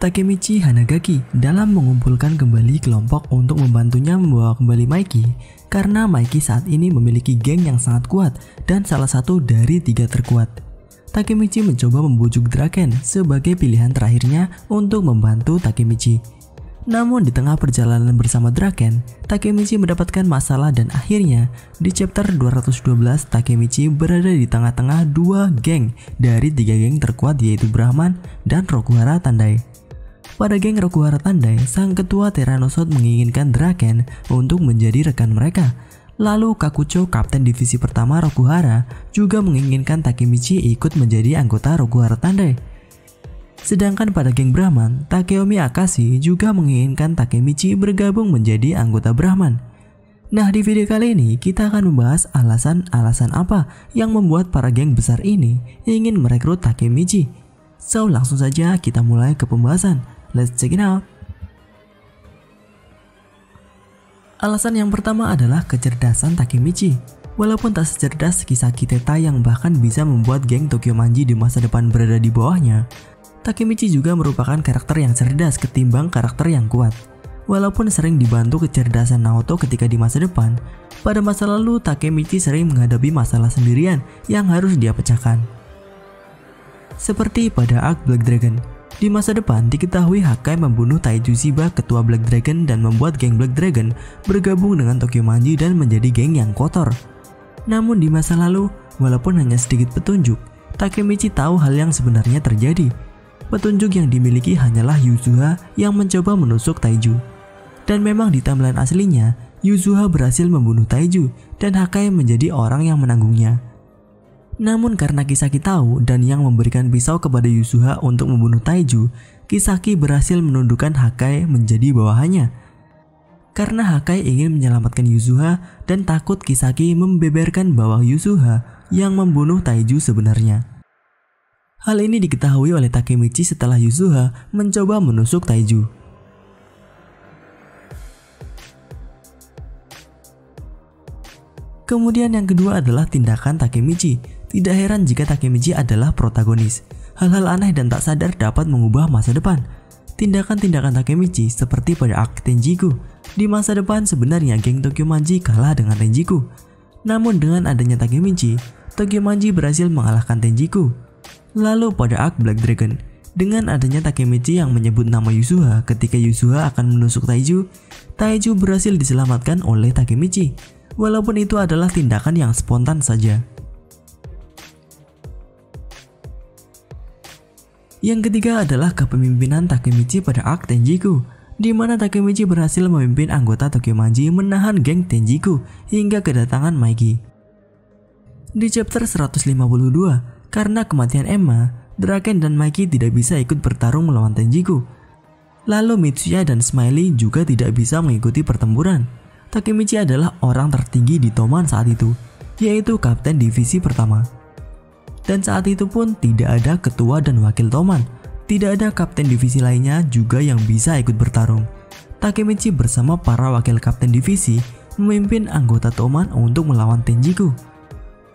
Takemichi Hanagaki dalam mengumpulkan kembali kelompok untuk membantunya membawa kembali Mikey karena Mikey saat ini memiliki geng yang sangat kuat dan salah satu dari 3 terkuat. Takemichi mencoba membujuk Draken sebagai pilihan terakhirnya untuk membantu Takemichi. Namun di tengah perjalanan bersama Draken, Takemichi mendapatkan masalah dan akhirnya di chapter 212 Takemichi berada di tengah-tengah 2 geng dari 3 geng terkuat yaitu Brahman dan Rokuhara Tandai. Pada geng Rokuhara Tandai, sang ketua Tyrannosaurus menginginkan Draken untuk menjadi rekan mereka. Lalu Kakucho, kapten divisi pertama Rokuhara, juga menginginkan Takemichi ikut menjadi anggota Rokuhara Tandai. Sedangkan pada geng Brahman, Takeomi Akashi juga menginginkan Takemichi bergabung menjadi anggota Brahman. Nah, di video kali ini kita akan membahas alasan-alasan apa yang membuat para geng besar ini ingin merekrut Takemichi. So, langsung saja kita mulai ke pembahasan. Let's check it out. Alasan yang pertama adalah kecerdasan Takemichi. Walaupun tak secerdas Kisaki Teta yang bahkan bisa membuat geng Tokyo Manji di masa depan berada di bawahnya, Takemichi juga merupakan karakter yang cerdas ketimbang karakter yang kuat. Walaupun sering dibantu kecerdasan Naoto ketika di masa depan, pada masa lalu Takemichi sering menghadapi masalah sendirian yang harus dia pecahkan. Seperti pada arc Black Dragon, di masa depan diketahui Hakai membunuh Taiju Shiba, ketua Black Dragon, dan membuat geng Black Dragon bergabung dengan Tokyo Manji dan menjadi geng yang kotor. Namun di masa lalu, walaupun hanya sedikit petunjuk, Takemichi tahu hal yang sebenarnya terjadi. Petunjuk yang dimiliki hanyalah Yuzuha yang mencoba menusuk Taiju. Dan memang di timeline aslinya, Yuzuha berhasil membunuh Taiju dan Hakai menjadi orang yang menanggungnya. Namun karena Kisaki tahu dan yang memberikan pisau kepada Yuzuha untuk membunuh Taiju, Kisaki berhasil menundukkan Hakai menjadi bawahannya. Karena Hakai ingin menyelamatkan Yuzuha dan takut Kisaki membeberkan bahwa Yuzuha yang membunuh Taiju sebenarnya. Hal ini diketahui oleh Takemichi setelah Yuzuha mencoba menusuk Taiju. Kemudian yang kedua adalah tindakan Takemichi. Tidak heran jika Takemichi adalah protagonis. Hal-hal aneh dan tak sadar dapat mengubah masa depan. Tindakan-tindakan Takemichi seperti pada arc Tenjiku. Di masa depan sebenarnya geng Tokyo Manji kalah dengan Tenjiku. Namun dengan adanya Takemichi, Tokyo Manji berhasil mengalahkan Tenjiku. Lalu pada arc Black Dragon, dengan adanya Takemichi yang menyebut nama Yuzuha ketika Yuzuha akan menusuk Taiju, Taiju berhasil diselamatkan oleh Takemichi. Walaupun itu adalah tindakan yang spontan saja. Yang ketiga adalah kepemimpinan Takemichi pada arc Tenjiku, di mana Takemichi berhasil memimpin anggota Tokyo Manji menahan geng Tenjiku hingga kedatangan Mikey. Di chapter 152, karena kematian Emma, Draken dan Mikey tidak bisa ikut bertarung melawan Tenjiku. Lalu Mitsuya dan Smiley juga tidak bisa mengikuti pertempuran. Takemichi adalah orang tertinggi di Toman saat itu, yaitu kapten divisi pertama. Dan saat itu pun tidak ada ketua dan wakil Toman. Tidak ada kapten divisi lainnya juga yang bisa ikut bertarung. Takemichi bersama para wakil kapten divisi memimpin anggota Toman untuk melawan Tenjiku.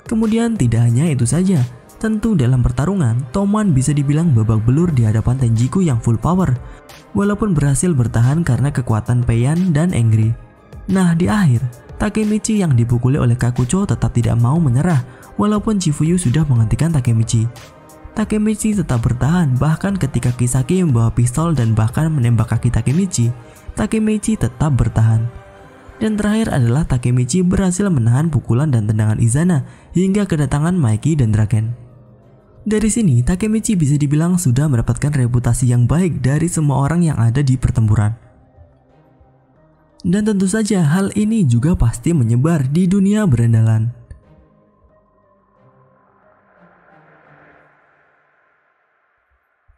Kemudian tidak hanya itu saja, tentu dalam pertarungan Toman bisa dibilang babak belur di hadapan Tenjiku yang full power, walaupun berhasil bertahan karena kekuatan Peian dan Engri. Nah, di akhir, Takemichi yang dipukuli oleh Kakucho tetap tidak mau menyerah, walaupun Chifuyu sudah menghentikan Takemichi. Takemichi tetap bertahan bahkan ketika Kisaki membawa pistol dan bahkan menembak kaki Takemichi, Takemichi tetap bertahan. Dan terakhir adalah Takemichi berhasil menahan pukulan dan tendangan Izana hingga kedatangan Mikey dan Draken. Dari sini, Takemichi bisa dibilang sudah mendapatkan reputasi yang baik dari semua orang yang ada di pertempuran. Dan tentu saja hal ini juga pasti menyebar di dunia berandalan.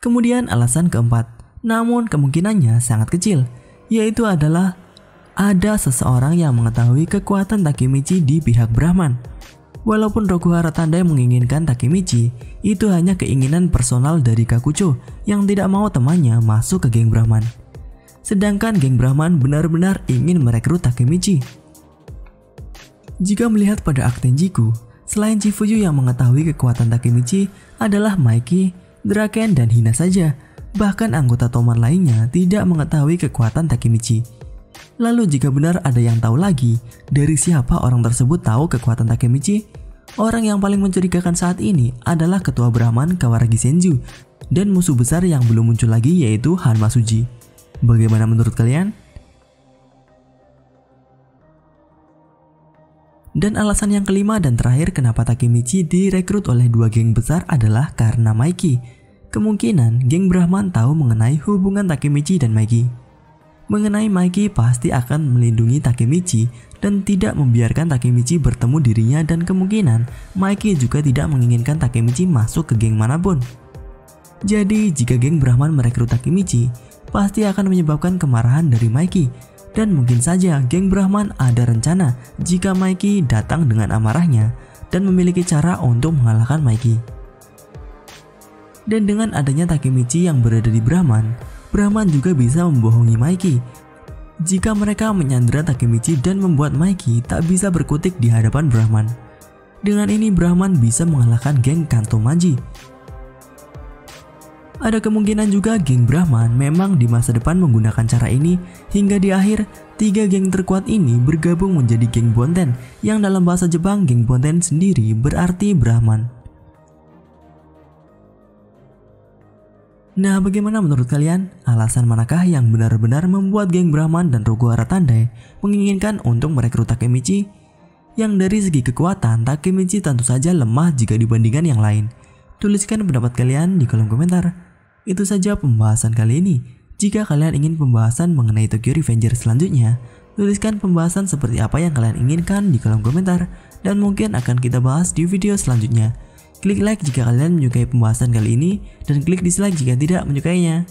Kemudian alasan keempat, namun kemungkinannya sangat kecil, yaitu adalah ada seseorang yang mengetahui kekuatan Takemichi di pihak Brahman. Walaupun Rokuhara Tandai menginginkan Takemichi, itu hanya keinginan personal dari Kakucho yang tidak mau temannya masuk ke geng Brahman. sedangkan geng Brahman benar-benar ingin merekrut Takemichi. Jika melihat pada arc Tenjiku, selain Chifuyu yang mengetahui kekuatan Takemichi adalah Mikey, Draken, dan Hina saja. Bahkan anggota Toman lainnya tidak mengetahui kekuatan Takemichi. Lalu jika benar ada yang tahu lagi, dari siapa orang tersebut tahu kekuatan Takemichi? Orang yang paling mencurigakan saat ini adalah ketua Brahman Kawaragi Senju dan musuh besar yang belum muncul lagi yaitu Hanma Suji. Bagaimana menurut kalian? Dan alasan yang kelima dan terakhir kenapa Takemichi direkrut oleh dua geng besar adalah karena Mikey. Kemungkinan geng Brahman tahu mengenai hubungan Takemichi dan Mikey. Mengenai Mikey pasti akan melindungi Takemichi dan tidak membiarkan Takemichi bertemu dirinya, dan kemungkinan Mikey juga tidak menginginkan Takemichi masuk ke geng manapun. Jadi jika geng Brahman merekrut Takemichi, pasti akan menyebabkan kemarahan dari Mikey. Dan mungkin saja geng Brahman ada rencana jika Mikey datang dengan amarahnya dan memiliki cara untuk mengalahkan Mikey. Dan dengan adanya Takemichi yang berada di Brahman, Brahman juga bisa membohongi Mikey. Jika mereka menyandera Takemichi dan membuat Mikey tak bisa berkutik di hadapan Brahman. Dengan ini Brahman bisa mengalahkan geng Kanto Maji. Ada kemungkinan juga geng Brahman memang di masa depan menggunakan cara ini hingga di akhir 3 geng terkuat ini bergabung menjadi geng Bonten, yang dalam bahasa Jepang geng Bonten sendiri berarti Brahman. Nah, bagaimana menurut kalian? Alasan manakah yang benar-benar membuat geng Brahman dan Roguara Tandai menginginkan untuk merekrut Takemichi? Yang dari segi kekuatan, Takemichi tentu saja lemah jika dibandingkan yang lain. Tuliskan pendapat kalian di kolom komentar. Itu saja pembahasan kali ini. Jika kalian ingin pembahasan mengenai Tokyo Revengers selanjutnya, tuliskan pembahasan seperti apa yang kalian inginkan di kolom komentar, dan mungkin akan kita bahas di video selanjutnya. Klik like jika kalian menyukai pembahasan kali ini, dan klik dislike jika tidak menyukainya.